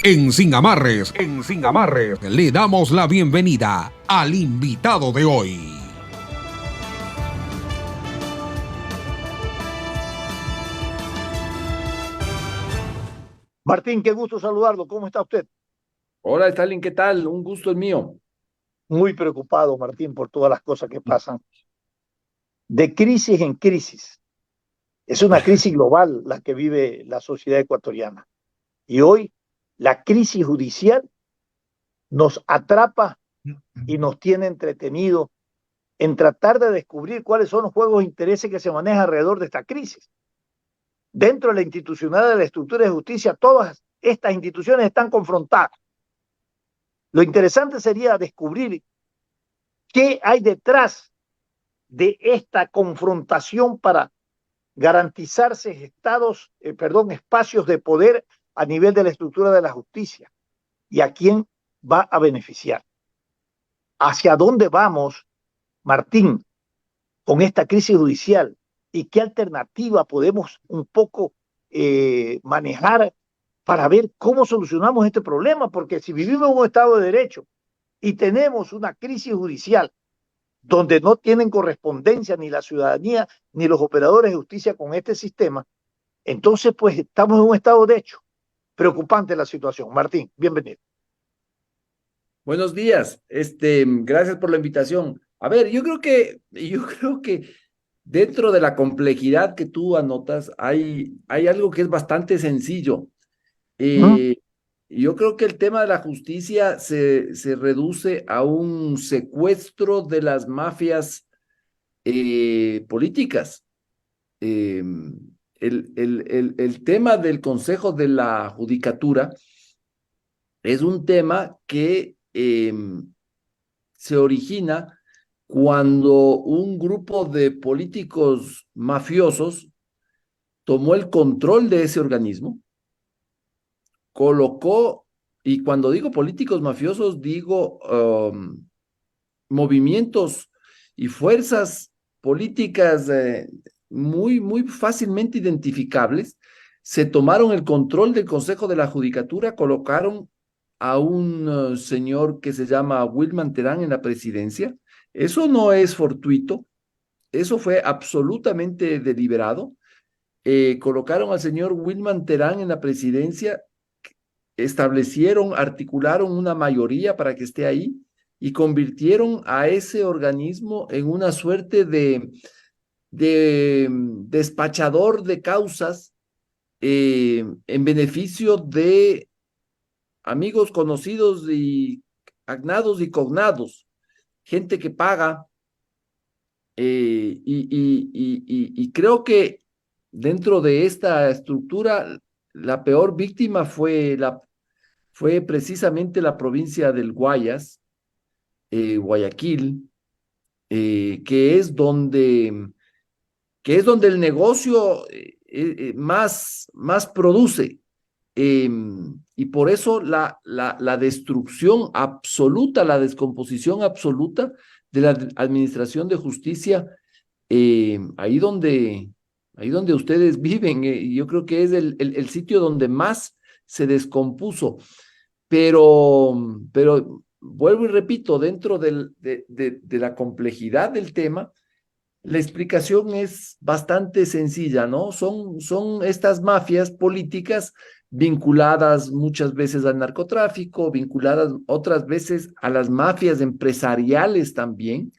Sin Amarres, le damos la bienvenida al invitado de hoy. Martín, qué gusto saludarlo. ¿Cómo está usted? Hola, Stalin, ¿qué tal? Un gusto es mío. Muy preocupado, Martín, por todas las cosas que pasan. De crisis en crisis. Es una crisis global la que vive la sociedad ecuatoriana. Y hoy la crisis judicial nos atrapa y nos tiene entretenidos en tratar de descubrir cuáles son los juegos de intereses que se manejan alrededor de esta crisis. Dentro de la institucionalidad de la estructura de justicia, todas estas instituciones están confrontadas. Lo interesante sería descubrir qué hay detrás de esta confrontación para garantizarse espacios de poder a nivel de la estructura de la justicia y a quién va a beneficiar. ¿Hacia dónde vamos, Martín, con esta crisis judicial y qué alternativa podemos un poco manejar para ver cómo solucionamos este problema? Porque si vivimos en un Estado de Derecho y tenemos una crisis judicial donde no tienen correspondencia ni la ciudadanía ni los operadores de justicia con este sistema, entonces pues estamos en un estado de hecho. Preocupante la situación. Martín, bienvenido. Buenos días. Gracias por la invitación. A ver, yo creo que dentro de la complejidad que tú anotas, hay algo que es bastante sencillo. ¿Mm? Eh, yo creo que el tema de la justicia se reduce a un secuestro de las mafias políticas. Eh, el tema del Consejo de la Judicatura es un tema que se origina cuando un grupo de políticos mafiosos tomó el control de ese organismo, colocó, y cuando digo políticos mafiosos, digo movimientos y fuerzas políticas muy fácilmente identificables, se tomaron el control del Consejo de la Judicatura, colocaron a un señor que se llama Wilman Terán en la presidencia. Eso no es fortuito, eso fue absolutamente deliberado. Colocaron al señor Wilman Terán en la presidencia, establecieron, articularon una mayoría para que esté ahí y convirtieron a ese organismo en una suerte de despachador de causas en beneficio de amigos conocidos y agnados y cognados, gente que paga, y creo que dentro de esta estructura la peor víctima fue precisamente la provincia del Guayas, Guayaquil, que es donde el negocio más produce. Y por eso la destrucción absoluta, la descomposición absoluta de la administración de justicia, ahí donde ustedes viven, yo creo que es el sitio donde más se descompuso. Pero vuelvo y repito, dentro de la complejidad del tema, la explicación es bastante sencilla, ¿no? Son estas mafias políticas vinculadas muchas veces al narcotráfico, vinculadas otras veces a las mafias empresariales también,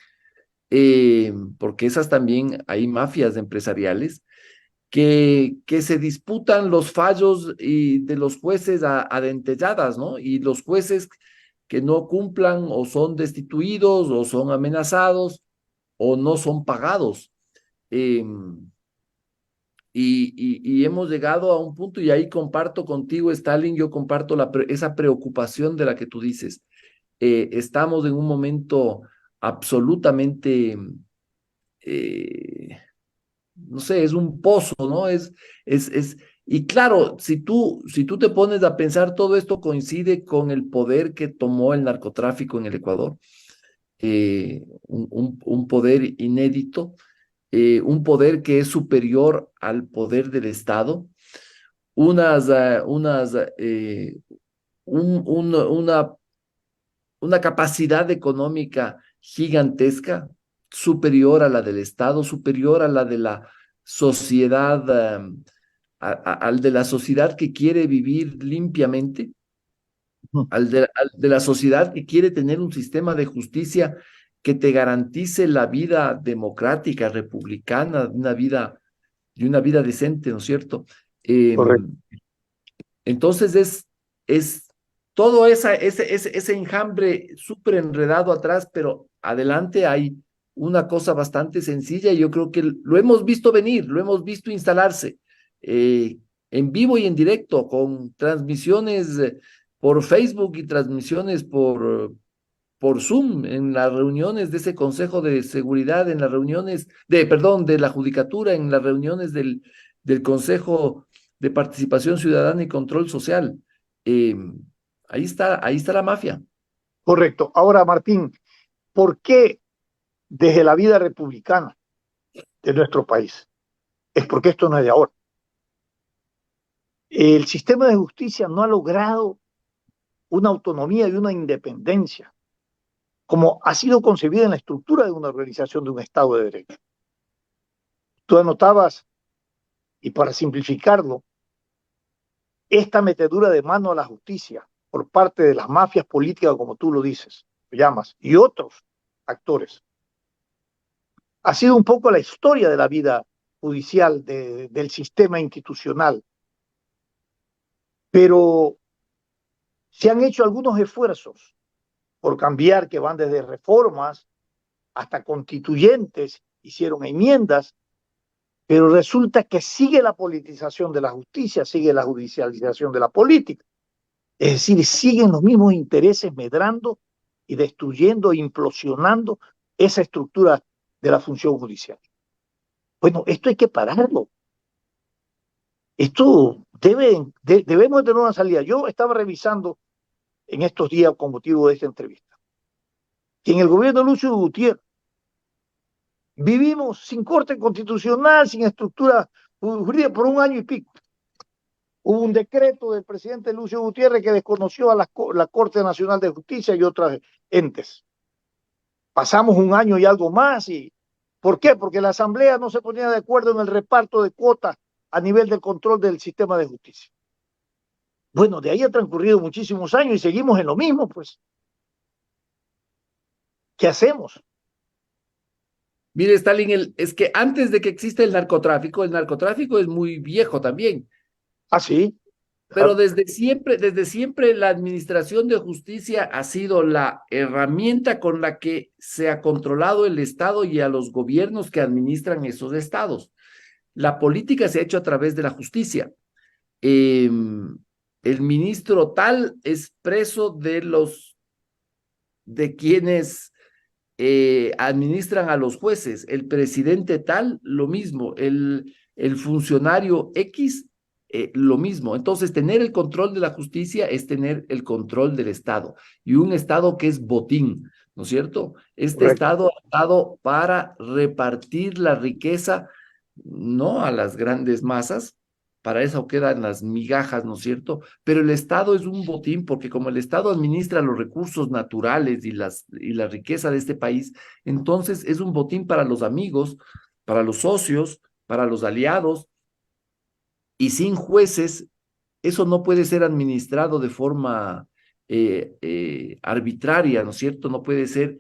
porque esas también hay mafias empresariales que se disputan los fallos de los jueces a dentelladas, ¿no? Y los jueces que no cumplan o son destituidos o son amenazados o no son pagados. Eh, y hemos llegado a un punto, y ahí comparto contigo, Stalin, yo comparto esa preocupación de la que tú dices. Estamos en un momento absolutamente, no sé, es un pozo, ¿no? Y claro, si tú te pones a pensar, todo esto coincide con el poder que tomó el narcotráfico en el Ecuador, un poder inédito, un poder que es superior al poder del Estado, unas una capacidad económica gigantesca, superior a la del Estado, superior a la de la sociedad, al de la sociedad que quiere vivir limpiamente, al de la sociedad que quiere tener un sistema de justicia que te garantice la vida democrática, republicana, de una vida decente, ¿no es cierto? Correcto. Entonces es todo ese enjambre súper enredado atrás, pero adelante hay una cosa bastante sencilla y yo creo que lo hemos visto venir, lo hemos visto instalarse en vivo y en directo, con transmisiones por Facebook y transmisiones por Zoom, en las reuniones de ese Consejo de Seguridad, en las reuniones perdón, de la Judicatura, en las reuniones del Consejo de Participación Ciudadana y Control Social. Eh, ahí está la mafia. Correcto. Ahora, Martín, ¿por qué desde la vida republicana de nuestro país? Es porque esto no es de ahora. El sistema de justicia no ha logrado una autonomía y una independencia como ha sido concebida en la estructura de una organización de un Estado de Derecho. Tú anotabas, y para simplificarlo, esta metedura de mano a la justicia por parte de las mafias políticas, como tú lo dices, lo llamas, y otros actores, ha sido un poco la historia de la vida judicial, del sistema institucional. Pero se han hecho algunos esfuerzos por cambiar, que van desde reformas hasta constituyentes, hicieron enmiendas, pero resulta que sigue la politización de la justicia, sigue la judicialización de la política. Es decir, siguen los mismos intereses medrando y destruyendo, implosionando esa estructura de la función judicial. Bueno, esto hay que pararlo. Esto debemos tener una salida. Yo estaba revisando en estos días con motivo de esta entrevista que en el gobierno de Lucio Gutiérrez vivimos sin corte constitucional, sin estructura jurídica por un año y pico. Hubo un decreto del presidente Lucio Gutiérrez que desconoció a la Corte Nacional de Justicia y otros entes. Pasamos un año y algo más. ¿Por qué? Porque la Asamblea no se ponía de acuerdo en el reparto de cuotas a nivel del control del sistema de justicia. Bueno, de ahí ha transcurrido muchísimos años y seguimos en lo mismo, pues. ¿Qué hacemos? Mire, Stalin, es que antes de que exista el narcotráfico es muy viejo también. Ah, sí. Pero desde siempre la administración de justicia ha sido la herramienta con la que se ha controlado el Estado y a los gobiernos que administran esos estados. La política se ha hecho a través de la justicia. El ministro tal es preso de quienes administran a los jueces. El presidente tal, lo mismo. El funcionario X, lo mismo. Entonces, tener el control de la justicia es tener el control del Estado. Y un Estado que es botín, ¿no es cierto? Este Correcto. Estado ha estado para repartir la riqueza, no a las grandes masas, para eso quedan las migajas, ¿no es cierto? Pero el Estado es un botín porque como el Estado administra los recursos naturales y la riqueza de este país, entonces es un botín para los amigos, para los socios, para los aliados, y sin jueces, eso no puede ser administrado de forma arbitraria, ¿no es cierto? No puede ser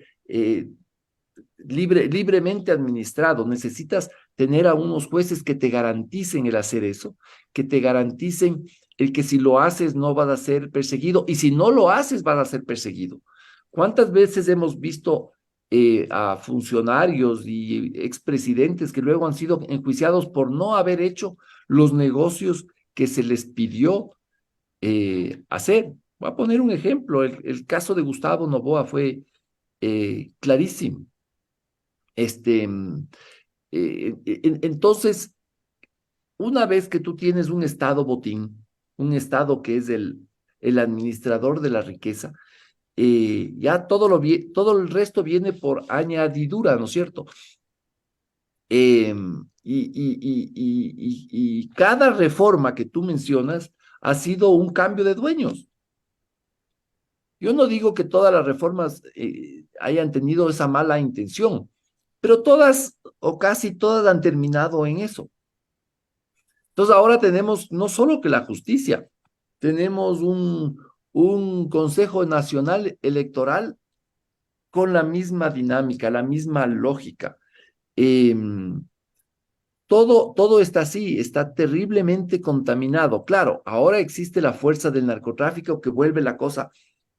libremente administrado. Necesitas tener a unos jueces que te garanticen el hacer eso, que te garanticen el que si lo haces no vas a ser perseguido y si no lo haces vas a ser perseguido. ¿Cuántas veces hemos visto a funcionarios y expresidentes que luego han sido enjuiciados por no haber hecho los negocios que se les pidió hacer? Voy a poner un ejemplo. El caso de Gustavo Noboa fue clarísimo. Entonces, una vez que tú tienes un Estado botín, un Estado que es el administrador de la riqueza, ya todo el resto viene por añadidura, ¿no es cierto? Y cada reforma que tú mencionas ha sido un cambio de dueños. Yo no digo que todas las reformas hayan tenido esa mala intención, pero todas o casi todas han terminado en eso. Entonces ahora tenemos no solo que la justicia, tenemos un Consejo Nacional Electoral con la misma dinámica, la misma lógica. Todo está así, está terriblemente contaminado. Claro, ahora existe la fuerza del narcotráfico que vuelve la cosa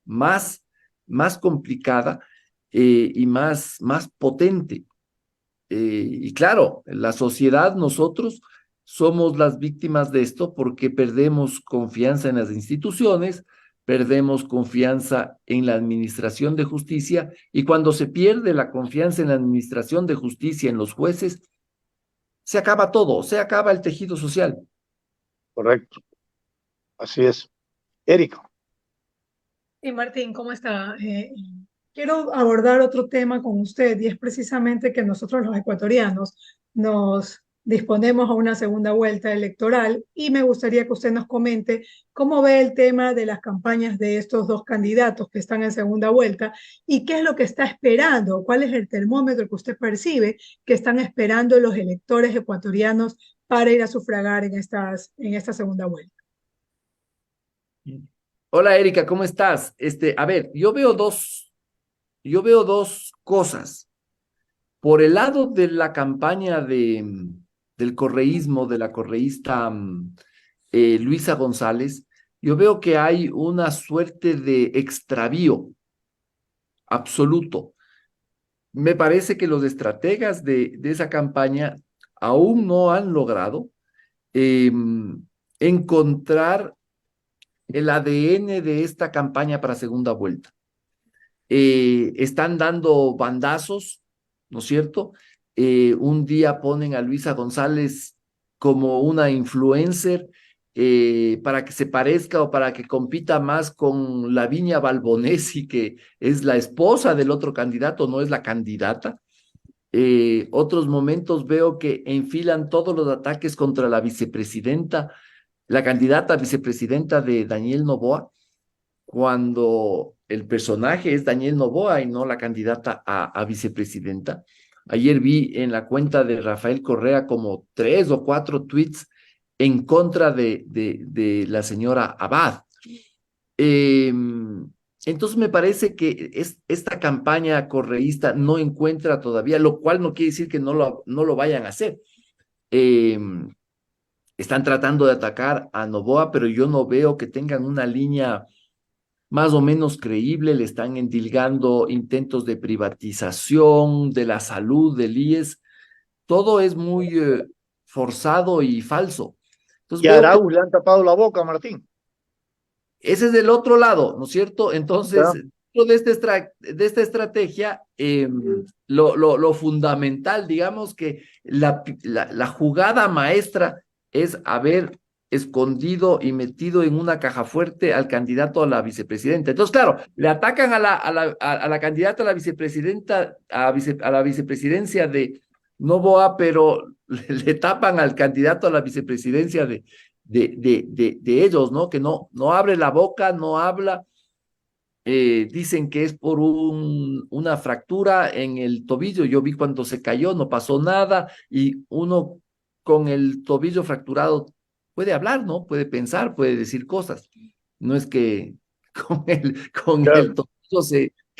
más, más complicada y más potente. Y claro, la sociedad, nosotros somos las víctimas de esto porque perdemos confianza en las instituciones, perdemos confianza en la administración de justicia, y cuando se pierde la confianza en la administración de justicia, en los jueces, se acaba todo, se acaba el tejido social. Correcto, así es. Erika. Y Martín, ¿cómo está? Quiero abordar otro tema con usted y es precisamente que nosotros los ecuatorianos nos disponemos a una segunda vuelta electoral y me gustaría que usted nos comente cómo ve el tema de las campañas de estos dos candidatos que están en segunda vuelta y qué es lo que está esperando, cuál es el termómetro que usted percibe que están esperando los electores ecuatorianos para ir a sufragar en esta segunda vuelta. Hola Erika, ¿cómo estás? A ver, yo veo dos cosas. Por el lado de la campaña del correísmo, de la correísta Luisa González, yo veo que hay una suerte de extravío absoluto. Me parece que los estrategas de esa campaña aún no han logrado encontrar el ADN de esta campaña para segunda vuelta. Están dando bandazos, ¿no es cierto? Un día ponen a Luisa González como una influencer para que se parezca o para que compita más con Lavinia Balbonesi, que es la esposa del otro candidato, no es la candidata. Otros momentos veo que enfilan todos los ataques contra la vicepresidenta, la candidata vicepresidenta de Daniel Noboa, cuando el personaje es Daniel Noboa y no la candidata a vicepresidenta. Ayer vi en la cuenta de Rafael Correa como 3 o 4 tweets en contra de la señora Abad. Entonces me parece que esta campaña correísta no encuentra todavía, lo cual no quiere decir que no lo vayan a hacer. Están tratando de atacar a Noboa, pero yo no veo que tengan una línea más o menos creíble. Le están endilgando intentos de privatización de la salud, del IES. Todo es muy forzado y falso. Entonces, Y a Arauz le han tapado la boca, Martín. ese es del otro lado, ¿no es cierto? Entonces, Ya. de esta estrategia, lo fundamental, digamos que la jugada maestra es haber escondido y metido en una caja fuerte al candidato a la vicepresidenta. Entonces, claro, le atacan a la candidata a la vicepresidenta, a la vicepresidencia de Noboa, pero le tapan al candidato a la vicepresidencia de ellos, ¿no? Que no abre la boca, no habla. Dicen que es por una fractura en el tobillo. Yo vi cuando se cayó, no pasó nada, y uno con el tobillo fracturado puede hablar, ¿no? Puede pensar, puede decir cosas. No es que con Claro.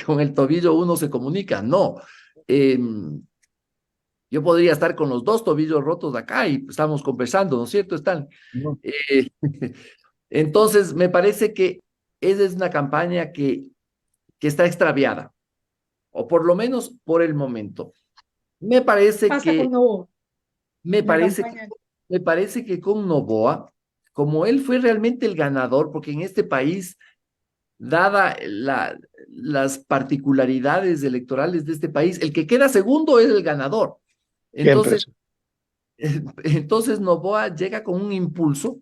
con el tobillo uno se comunica, no. Yo podría estar con los 2 tobillos rotos acá y estamos conversando, ¿no es cierto, Stan? No. Entonces, me parece que esa es una campaña que está extraviada, o por lo menos por el momento. Me parece Pasa con que, Novoa, me la parece que, campaña. me parece que con Noboa, como él fue realmente el ganador, porque en este país, dada las particularidades electorales de este país, el que queda segundo es el ganador. Siempre. Entonces Noboa llega con un impulso.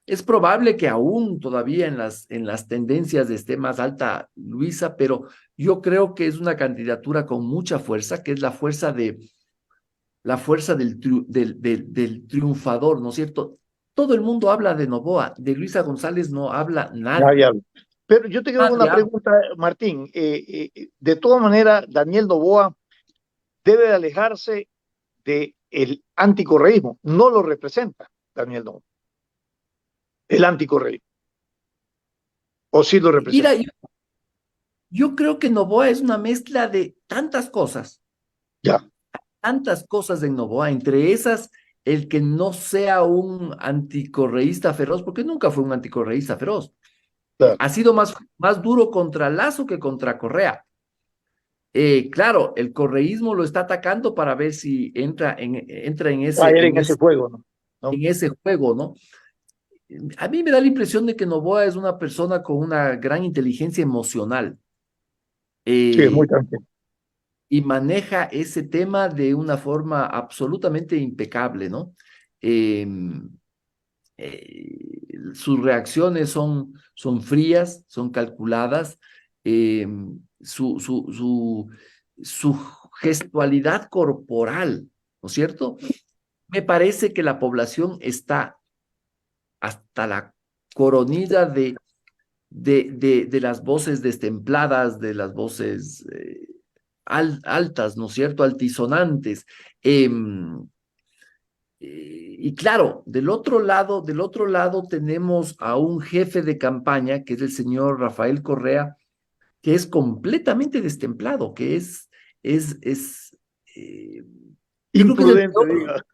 Es probable que aún todavía en las tendencias esté más alta Luisa, pero yo creo que es una candidatura con mucha fuerza, que es la fuerza del triunfador, ¿no es cierto? Todo el mundo habla de Noboa, de Luisa González no habla Ya, nadie. ya. Pero yo te quiero una ya. pregunta, Martín. De todas maneras, Daniel Noboa debe de alejarse del anticorreísmo. No lo representa Daniel Noboa, el anticorreísmo. ¿O sí lo Mira, representa? yo creo que Noboa es una mezcla de Ya, tantas cosas en Noboa, entre esas el que no sea un anticorreísta feroz, porque nunca fue un anticorreísta feroz. claro. Ha sido más duro contra Lazo que contra Correa. Claro, el correísmo lo está atacando para ver si entra en Caer en ese juego, ¿no? ¿No? en ese juego, ¿no? A mí me da la impresión de que Noboa es una persona con una gran inteligencia emocional. Sí, es muy eh, tranquilo. y maneja ese tema de una forma absolutamente impecable, ¿no? Eh, Sus reacciones son frías, son calculadas, eh, su, su, su, su gestualidad corporal, ¿no es cierto? Me parece que la población está hasta la coronilla de las voces destempladas, de las voces altas, ¿no es cierto? Altisonantes. Y claro, del otro lado tenemos a un jefe de campaña, que es el señor Rafael Correa, que es completamente destemplado, que eh, yo creo que Imprudente, diga,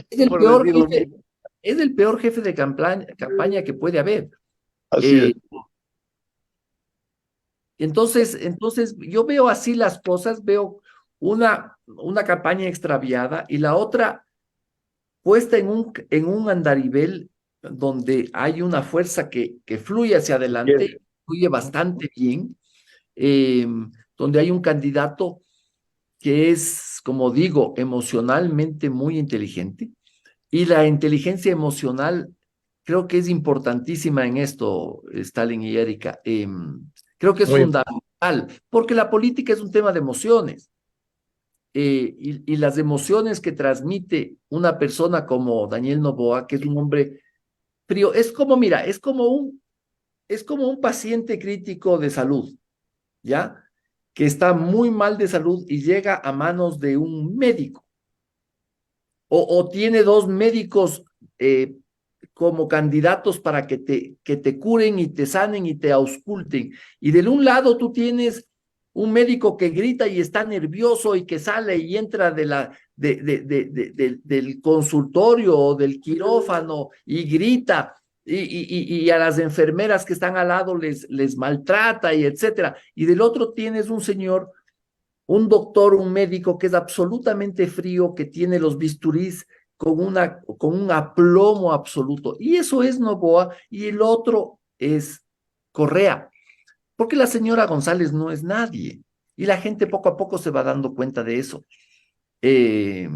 es el por peor decir lo jefe, mismo. es el peor jefe de campaña que puede haber. Así es. Eh, entonces, yo veo así las cosas, veo una campaña extraviada y la otra puesta en un andarivel donde hay una fuerza que fluye hacia Bien. adelante, fluye bastante bien, eh, donde hay un candidato que es, como digo, emocionalmente muy inteligente. Y la inteligencia emocional creo que es importantísima en esto, Stalin y Erika. Creo que es Muy fundamental, porque la política es un tema de emociones. Y las emociones que transmite una persona como Daniel Noboa, que es un hombre frío, es como, mira, es como un paciente crítico de salud, ¿ya? Que está muy mal de salud y llega a manos de un médico, o tiene dos médicos eh, como candidatos para que te curen y te sanen y te ausculten. Y del un lado tú tienes un médico que grita y está nervioso y que sale y entra del consultorio o del quirófano y grita y a las enfermeras que están al lado les maltrata y etcétera. Y del otro tienes un doctor, un médico que es absolutamente frío, que tiene los bisturís con un aplomo absoluto. Y eso es Noboa, y el otro es Correa, porque la señora González no es nadie, y la gente poco a poco se va dando cuenta de eso. Eh,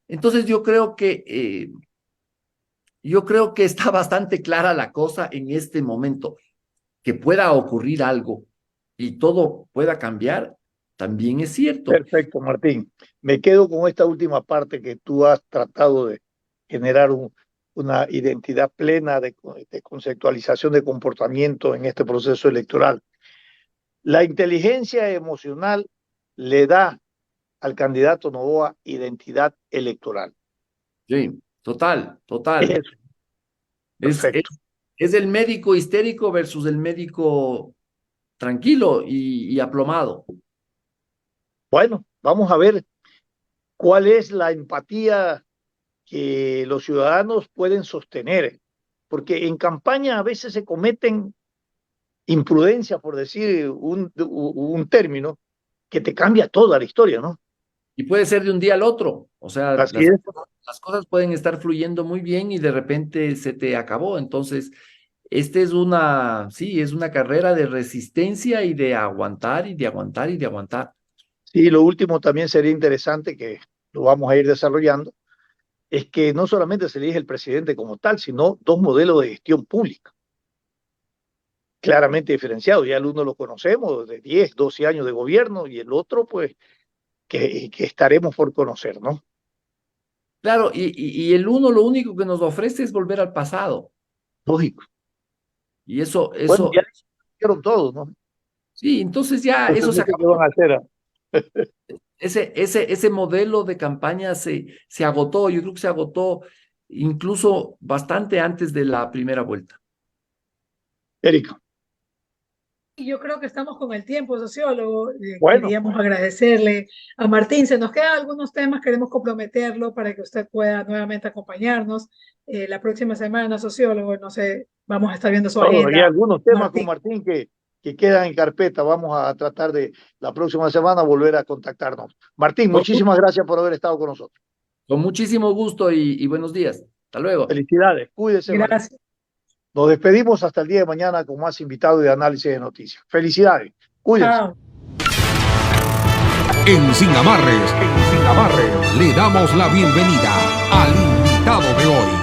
entonces yo creo que está bastante clara la cosa en este momento. Que pueda ocurrir algo y todo pueda cambiar, también es cierto. perfecto, Martín. Me quedo con esta última parte que tú has tratado de generar una identidad plena de conceptualización de comportamiento en este proceso electoral. La inteligencia emocional le da al candidato Noboa identidad electoral. Sí, total, total. Eso, Es, es, perfecto. es el médico histérico versus el médico tranquilo y aplomado. Bueno, vamos a ver cuál es la empatía que los ciudadanos pueden sostener, porque en campaña a veces se cometen imprudencias, por decir un término, que te cambia toda la historia, ¿no? Y puede ser de un día al otro. O sea, Así las, es. las cosas pueden estar fluyendo muy bien y de repente se te acabó. Entonces, sí, es una carrera de resistencia y de aguantar y de aguantar y de aguantar. Sí, lo último también sería interesante, que lo vamos a ir desarrollando, es que no solamente se elige el presidente como tal, sino dos modelos de gestión pública claramente diferenciados. Ya el uno lo conocemos, de 10, 12 años de gobierno, y el otro, pues, que estaremos por conocer, ¿no? Claro, y el uno lo único que nos ofrece es volver al pasado. Lógico. Y eso, Bueno, eso, ya dijeron todos, ¿no? Sí, entonces ya eso se ¿Qué acabó. van a hacer? Ese modelo de campaña se agotó, yo creo que se agotó incluso bastante antes de la primera vuelta. Erika. Y yo creo que estamos con el tiempo, sociólogo. Bueno, Queríamos agradecerle a Martín. Se nos quedan algunos temas, queremos comprometerlo para que usted pueda nuevamente acompañarnos la próxima semana, sociólogo. No sé, vamos a estar viendo su hay agenda, algunos temas con Martín. Martín que quedan en carpeta. Vamos a tratar de la próxima semana volver a contactarnos. Martín, Con, muchísimas gracias por haber estado con nosotros. con muchísimo gusto y buenos días. Hasta luego. Felicidades, cuídese, Martín. Gracias. Nos despedimos hasta el día de mañana con más invitados de análisis de noticias. Felicidades, cuídense. Chao. Sin amarres, le damos la bienvenida al invitado de hoy.